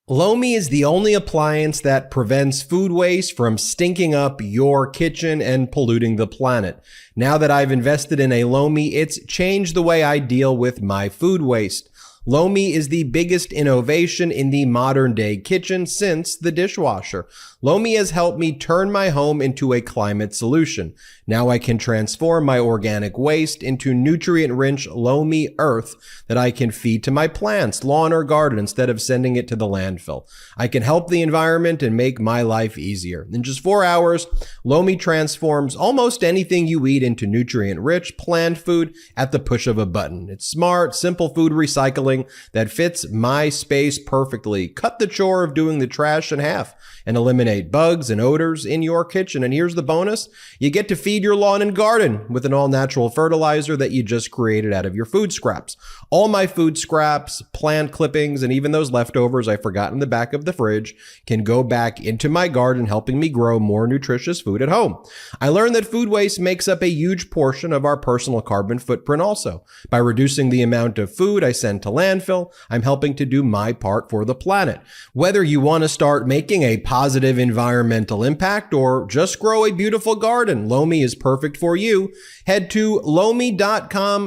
Lomi is the only appliance that prevents food waste from stinking up your kitchen and polluting the planet. Now that I've invested in a Lomi, it's changed the way I deal with my food waste. Lomi is the biggest innovation in the modern day kitchen since the dishwasher. Lomi has helped me turn my home into a climate solution. Now I can transform my organic waste into nutrient-rich Lomi earth that I can feed to my plants, lawn, or garden instead of sending it to the landfill. I can help the environment and make my life easier. In just 4 hours, Lomi transforms almost anything you eat into nutrient-rich plant food at the push of a button. It's smart, simple food recycling that fits my space perfectly. Cut the chore of doing the trash in half and eliminate bugs and odors in your kitchen. And here's the bonus. You get to feed your lawn and garden with an all-natural fertilizer that you just created out of your food scraps. All my food scraps, plant clippings, and even those leftovers I forgot in the back of the fridge can go back into my garden, helping me grow more nutritious food at home. I learned that food waste makes up a huge portion of our personal carbon footprint also. By reducing the amount of food I send to landfill, I'm helping to do my part for the planet. Whether you want to start making a positive environmental impact or just grow a beautiful garden, Lomi is perfect for you. Head to lomi.com/beat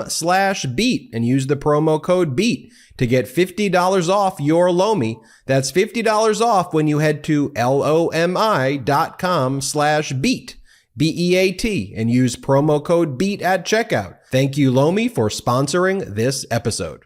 and use the promo code BEAT to get $50 off your Lomi. That's $50 off when you head to lomi.com/beat, BEAT, and use promo code BEAT at checkout. Thank you, Lomi, for sponsoring this episode.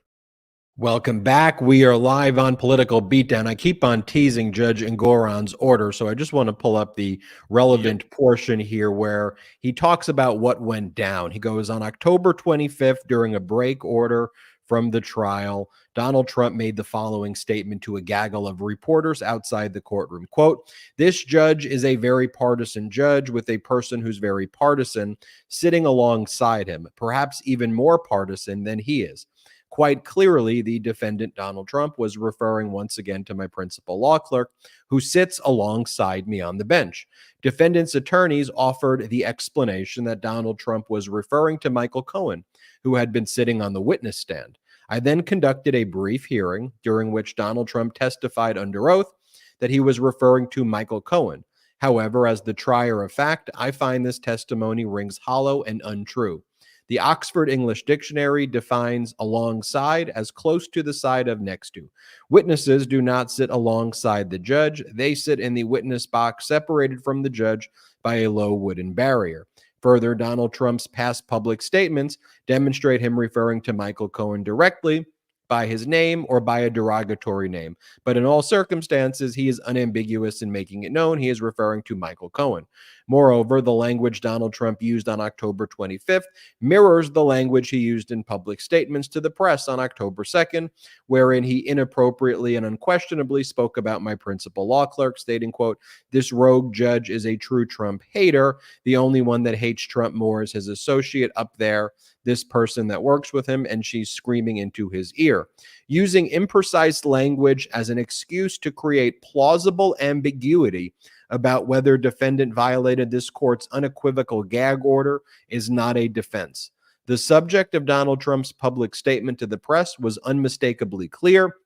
Welcome back. We are live on Political Beatdown. I keep on teasing Judge Engoron's order, so I just want to pull up the relevant portion here where he talks about what went down. He goes, on October 25th, during a break order from the trial, Donald Trump made the following statement to a gaggle of reporters outside the courtroom. Quote, "This judge is a very partisan judge with a person who's very partisan sitting alongside him, perhaps even more partisan than he is." Quite clearly, the defendant, Donald Trump, was referring once again to my principal law clerk, who sits alongside me on the bench. Defendant's attorneys offered the explanation that Donald Trump was referring to Michael Cohen, who had been sitting on the witness stand. I then conducted a brief hearing during which Donald Trump testified under oath that he was referring to Michael Cohen. However, as the trier of fact, I find this testimony rings hollow and untrue. The Oxford English Dictionary defines alongside as close to the side of next to. Witnesses do not sit alongside the judge. They sit in the witness box separated from the judge by a low wooden barrier. Further, Donald Trump's past public statements demonstrate him referring to Michael Cohen directly by his name or by a derogatory name. But in all circumstances, he is unambiguous in making it known he is referring to Michael Cohen. Moreover, the language Donald Trump used on October 25th mirrors the language he used in public statements to the press on October 2nd, wherein he inappropriately and unquestionably spoke about my principal law clerk, stating, quote, "This rogue judge is a true Trump hater. The only one that hates Trump more is his associate up there, this person that works with him, and she's screaming into his ear." Using imprecise language as an excuse to create plausible ambiguity about whether defendant violated this court's unequivocal gag order is not a defense. The subject of Donald Trump's public statement to the press was unmistakably clear.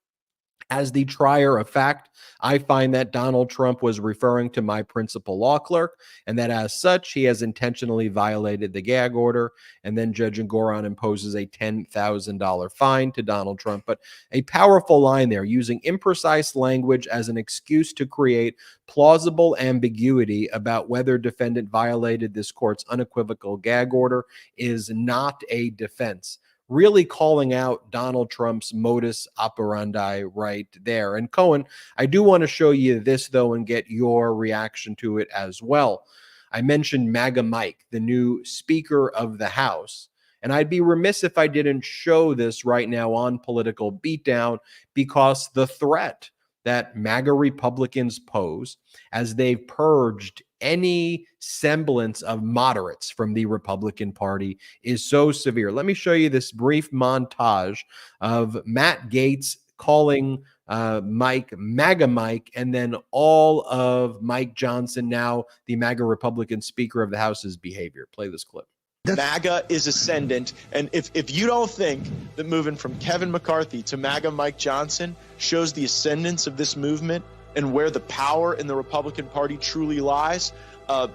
As the trier of fact, I find that Donald Trump was referring to my principal law clerk, and that as such, he has intentionally violated the gag order. And then Judge Engoron imposes a $10,000 fine to Donald Trump. But a powerful line there, using imprecise language as an excuse to create plausible ambiguity about whether defendant violated this court's unequivocal gag order, is not a defense. Really calling out Donald Trump's modus operandi right there. And Cohen, I do want to show you this, though, and get your reaction to it as well. I mentioned MAGA Mike, the new Speaker of the House. And I'd be remiss if I didn't show this right now on Political Beatdown, because the threat that MAGA Republicans pose as they've purged any semblance of moderates from the Republican Party is so severe. Let me show you this brief montage of Matt Gaetz calling MAGA Mike, and then all of Mike Johnson, now the MAGA Republican Speaker of the House's behavior. Play this clip. MAGA is ascendant, and if you don't think that moving from Kevin McCarthy to MAGA Mike Johnson shows the ascendance of this movement and where the power in the Republican Party truly lies,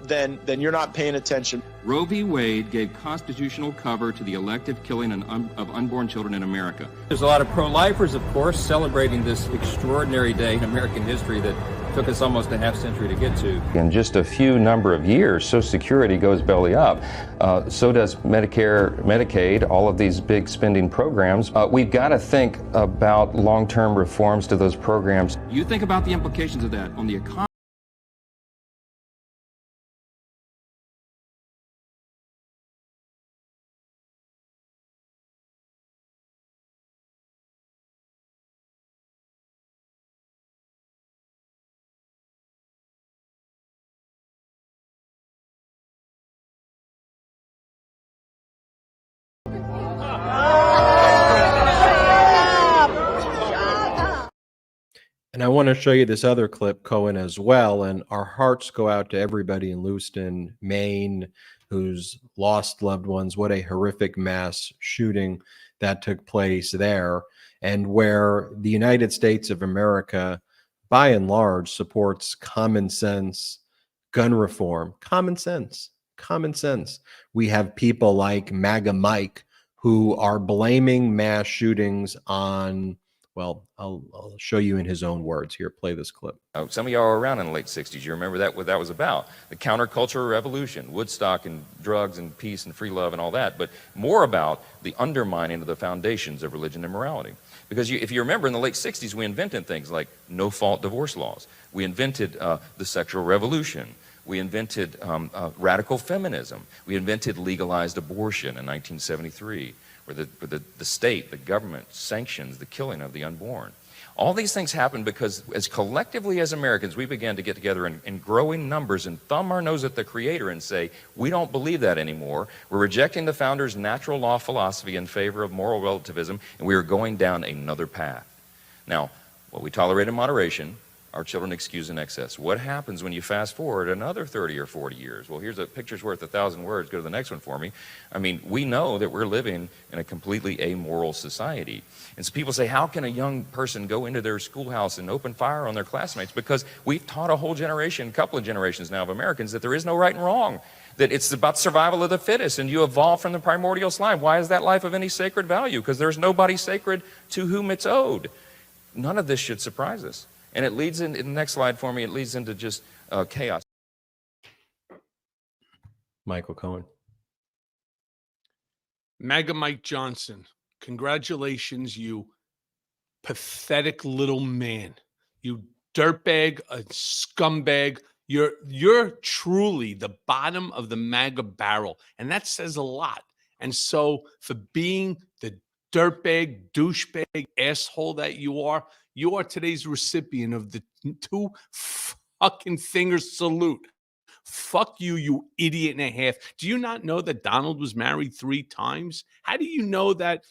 then you're not paying attention. Roe v. Wade gave constitutional cover to the elective killing of unborn children in America. There's a lot of pro-lifers, of course, celebrating this extraordinary day in American history that took us almost a half century to get to. In just a few number of years, Social Security goes belly up. So does Medicare, Medicaid, all of these big spending programs. We've got to think about long-term reforms to those programs. You think about the implications of that on the economy. And I want to show you this other clip, Cohen, as well. And our hearts go out to everybody in Lewiston, Maine, who's lost loved ones. What a horrific mass shooting that took place there, and where the United States of America, by and large, supports common sense gun reform. Common sense. Common sense. We have people like MAGA Mike who are blaming mass shootings on, well, I'll show you in his own words here. Play this clip. Some of y'all were around in the late 60s. You remember that, what that was about. The counterculture revolution, Woodstock and drugs and peace and free love and all that, but more about the undermining of the foundations of religion and morality. Because if you remember, in the late 60s, we invented things like no-fault divorce laws. We invented the sexual revolution. We invented radical feminism. We invented legalized abortion in 1973. Where the state, the government, sanctions the killing of the unborn. All these things happened because as collectively as Americans, we began to get together in growing numbers and thumb our nose at the Creator and say, we don't believe that anymore. We're rejecting the founders' natural law philosophy in favor of moral relativism, and we are going down another path. Now, what we tolerate in moderation, our children excuse in excess. What happens when you fast forward another 30 or 40 years? Well, here's a picture's worth 1,000 words. Go to the next one for me. I mean, we know that we're living in a completely amoral society. And so people say, how can a young person go into their schoolhouse and open fire on their classmates? Because we've taught a whole generation, a couple of generations now of Americans, that there is no right and wrong, that it's about survival of the fittest, and you evolved from the primordial slime. Why is that life of any sacred value? Because there's nobody sacred to whom it's owed. None of this should surprise us. And it leads in the next slide for me, it leads into just chaos. Michael Cohen. MAGA Mike Johnson, congratulations, you pathetic little man. You dirtbag, a scumbag. You're truly the bottom of the MAGA barrel, and that says a lot. And so for being the dirtbag, douchebag, asshole that you are today's recipient of the 2 fucking finger salute. Fuck you, you idiot and a half. Do you not know that Donald was married 3 times? How do you know that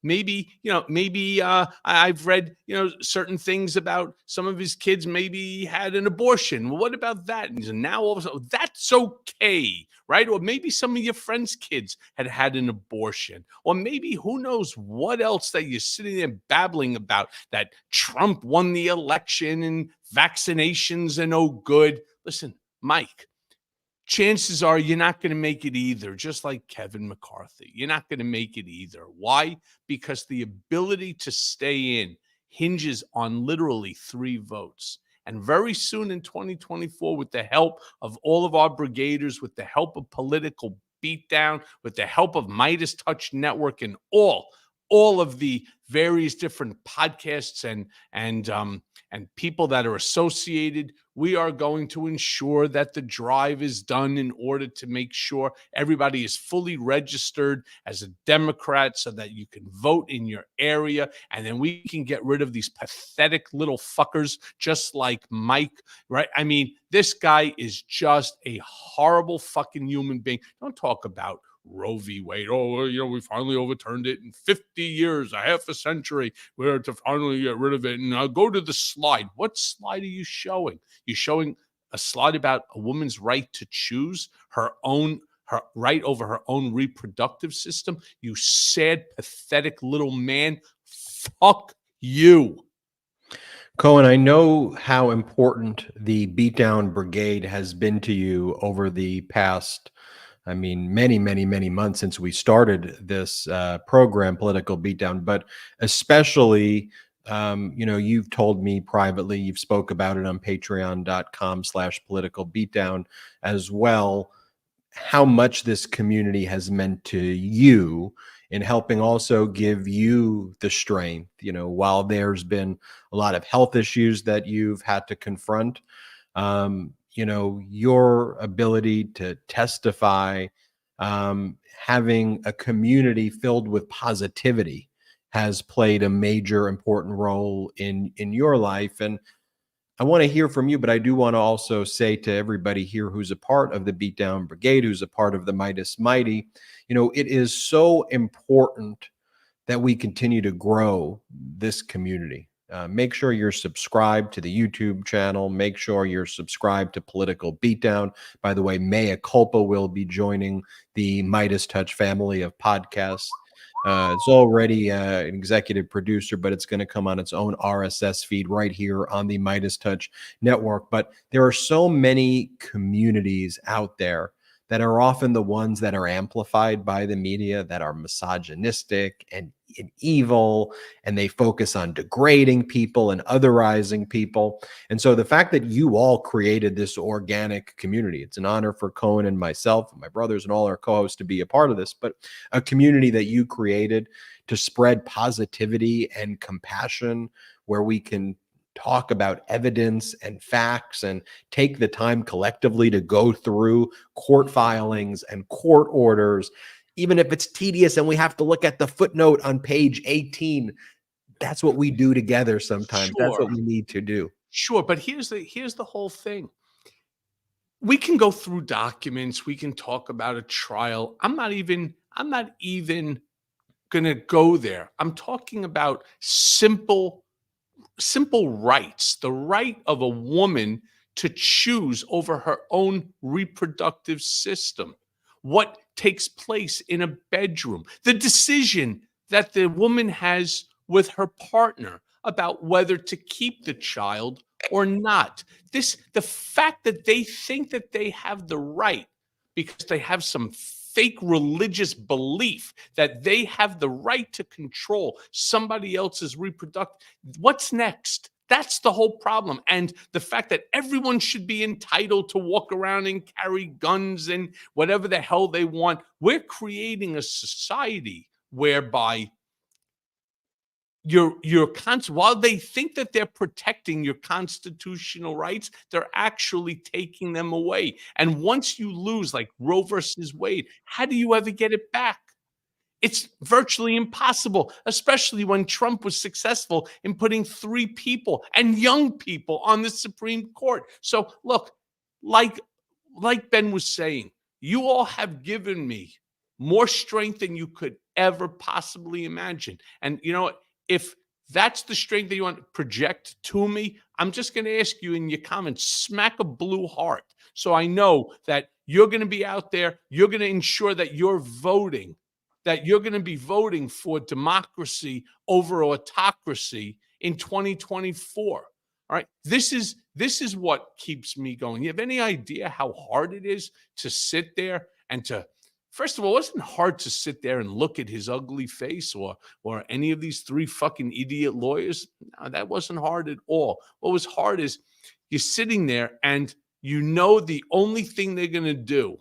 maybe I've read, certain things about some of his kids maybe had an abortion. Well, what about that? And now all of a sudden, that's okay, right? Or maybe some of your friends' kids had an abortion. Or maybe who knows what else that you're sitting there babbling about, that Trump won the election and vaccinations and oh good. Listen, Mike, chances are you're not going to make it either, just like Kevin McCarthy. You're not going to make it either. Why? Because the ability to stay in hinges on literally 3 votes. And very soon in 2024, with the help of all of our brigaders, with the help of Political Beatdown, with the help of Midas Touch Network and all of the various different podcasts and people that are associated, we are going to ensure that the drive is done in order to make sure everybody is fully registered as a Democrat so that you can vote in your area. And then we can get rid of these pathetic little fuckers just like Mike, right? I mean, this guy is just a horrible fucking human being. Don't talk about Roe v. Wade. Oh, we finally overturned it in 50 years, a half a century. We're to finally get rid of it. And go to the slide. What slide are you showing? You're showing a slide about a woman's right to choose her right over her own reproductive system. You sad, pathetic little man. Fuck you. Cohen, I know how important the Beatdown Brigade has been to you over the past, I mean, many, many, many months since we started this program, Political Beatdown, but especially, you've told me privately, you've spoke about it on patreon.com/political beatdown as well, how much this community has meant to you in helping also give you the strength, while there's been a lot of health issues that you've had to confront. Your ability to testify, having a community filled with positivity has played a major important role in your life. And I want to hear from you, but I do want to also say to everybody here who's a part of the Beatdown Brigade, who's a part of the Midas Mighty, it is so important that we continue to grow this community. Make sure you're subscribed to the YouTube channel. Make sure you're subscribed to Political Beatdown. By the way, Mea Culpa will be joining the Midas Touch family of podcasts. It's already an executive producer, but it's going to come on its own RSS feed right here on the Midas Touch network. But there are so many communities out there that are often the ones that are amplified by the media, that are misogynistic and evil, and they focus on degrading people and otherizing people. And so the fact that you all created this organic community, it's an honor for Cohen and myself and my brothers and all our co-hosts to be a part of this, but a community that you created to spread positivity and compassion, where we can talk about evidence and facts and take the time collectively to go through court filings and court orders, even if it's tedious and we have to look at the footnote on page 18. That's what we do together sometimes. Sure. That's what we need to do. Sure, but here's the whole thing. We can go through documents, we can talk about a trial. I'm not even going to go there. I'm talking about simple rights, the right of a woman to choose over her own reproductive system, what takes place in a bedroom, the decision that the woman has with her partner about whether to keep the child or not. The fact that they think that they have the right because they have some fake religious belief that they have the right to control somebody else's reproductive. What's next? That's the whole problem. And the fact that everyone should be entitled to walk around and carry guns and whatever the hell they want. We're creating a society whereby while they think that they're protecting your constitutional rights, they're actually taking them away. And once you lose, like Roe versus Wade, how do you ever get it back? It's virtually impossible, especially when Trump was successful in putting 3 people and young people on the Supreme Court. So look, like Ben was saying, you all have given me more strength than you could ever possibly imagine. And you know what? If that's the strength that you want to project to me, I'm just going to ask you in your comments, smack a blue heart. So I know that you're going to be out there. You're going to ensure that you're voting, that you're going to be voting for democracy over autocracy in 2024. All right. This is what keeps me going. You have any idea how hard it is to sit there and to, first of all, it wasn't hard to sit there and look at his ugly face or any of these 3 fucking idiot lawyers. No, that wasn't hard at all. What was hard is you're sitting there and you know the only thing they're going to do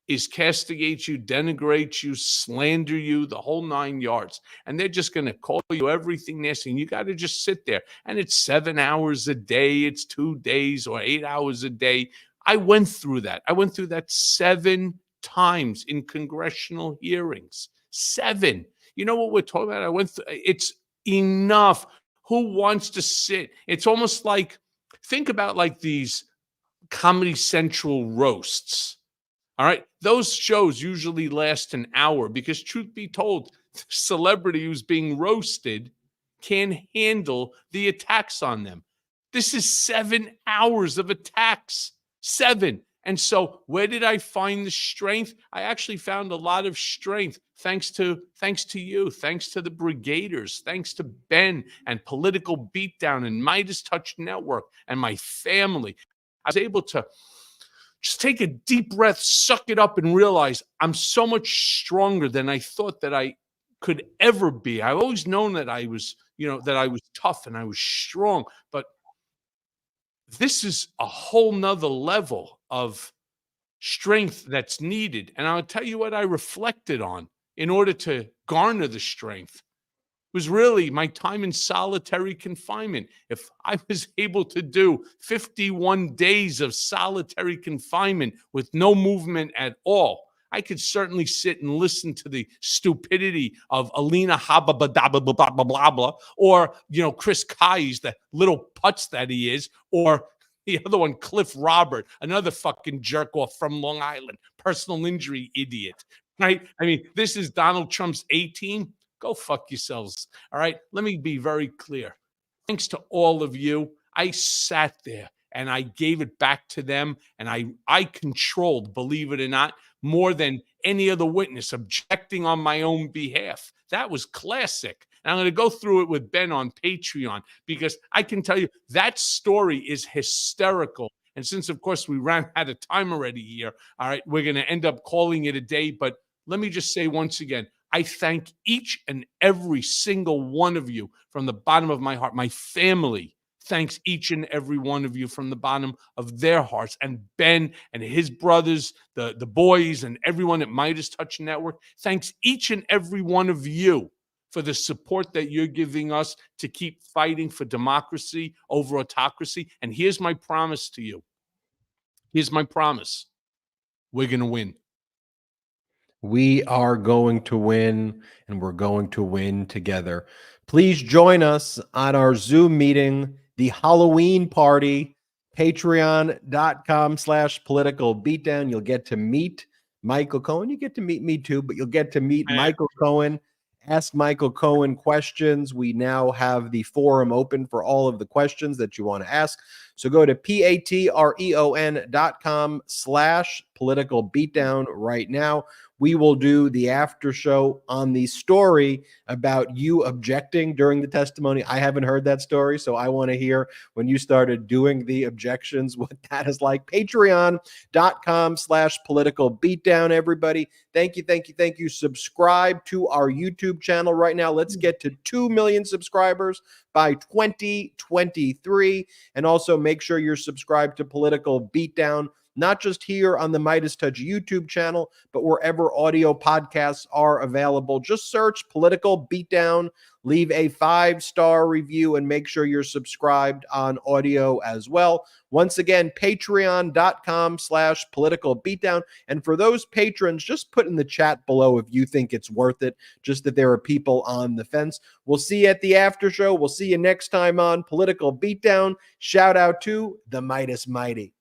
is castigate you, denigrate you, slander you, the whole 9 yards. And they're just going to call you everything nasty. And you got to just sit there. And it's 7 hours a day. It's 2 days or 8 hours a day. I went through that. 7 times in congressional hearings. 7. You know what we're talking about? It's enough. Who wants to sit? It's almost like, think about like these Comedy Central roasts. All right. Those shows usually last an hour because, truth be told, the celebrity who's being roasted can't handle the attacks on them. This is 7 hours of attacks. 7. And so where did I find the strength? I actually found a lot of strength thanks to you, thanks to the Brigaders, thanks to Ben and Political Beatdown and Midas Touch Network and my family. I was able to just take a deep breath, suck it up, and realize I'm so much stronger than I thought that I could ever be. I've always known that I was, that I was tough and I was strong, but this is a whole nother level of strength that's needed. And I'll tell you what I reflected on in order to garner the strength was really my time in solitary confinement. If I was able to do 51 days of solitary confinement with no movement at all, I could certainly sit and listen to the stupidity of Alina Habba or, Chris Kais, the little putz that he is, or the other one, Cliff Robert, another fucking jerk off from Long Island, personal injury idiot, right? I mean, this is Donald Trump's A-team. Go fuck yourselves, all right? Let me be very clear. Thanks to all of you, I sat there and I gave it back to them, and I controlled, believe it or not, more than any other witness objecting on my own behalf. That was classic. And I'm going to go through it with Ben on Patreon, because I can tell you that story is hysterical. And since, of course, we ran out of time already here, all right, we're going to end up calling it a day. But let me just say once again, I thank each and every single one of you from the bottom of my heart. My family thanks each and every one of you from the bottom of their hearts. And Ben and his brothers, the boys, and everyone at Midas Touch Network, thanks each and every one of you for the support that you're giving us to keep fighting for democracy over autocracy. And here's my promise to you. Here's my promise. We're going to win. We are going to win, and we're going to win together. Please join us on our Zoom meeting, the Halloween party, patreon.com/political beatdown. You'll get to meet Michael Cohen. You get to meet me too, but you'll get to meet Michael Cohen. Ask Michael Cohen questions. We now have the forum open for all of the questions that you want to ask. So go to patreon.com/political beatdown right now. We will do the after show on the story about you objecting during the testimony. I haven't heard that story, so I want to hear when you started doing the objections, what that is like. Patreon.com/political beatdown, everybody. Thank you, thank you, thank you. Subscribe to our YouTube channel right now. Let's get to 2 million subscribers by 2023. And also make sure you're subscribed to Political Beatdown, not just here on the Midas Touch YouTube channel, but wherever audio podcasts are available. Just search Political Beatdown, leave a 5-star review, and make sure you're subscribed on audio as well. Once again, patreon.com/political beatdown. And for those patrons, just put in the chat below if you think it's worth it, just that there are people on the fence. We'll see you at the after show. We'll see you next time on Political Beatdown. Shout out to the Midas Mighty.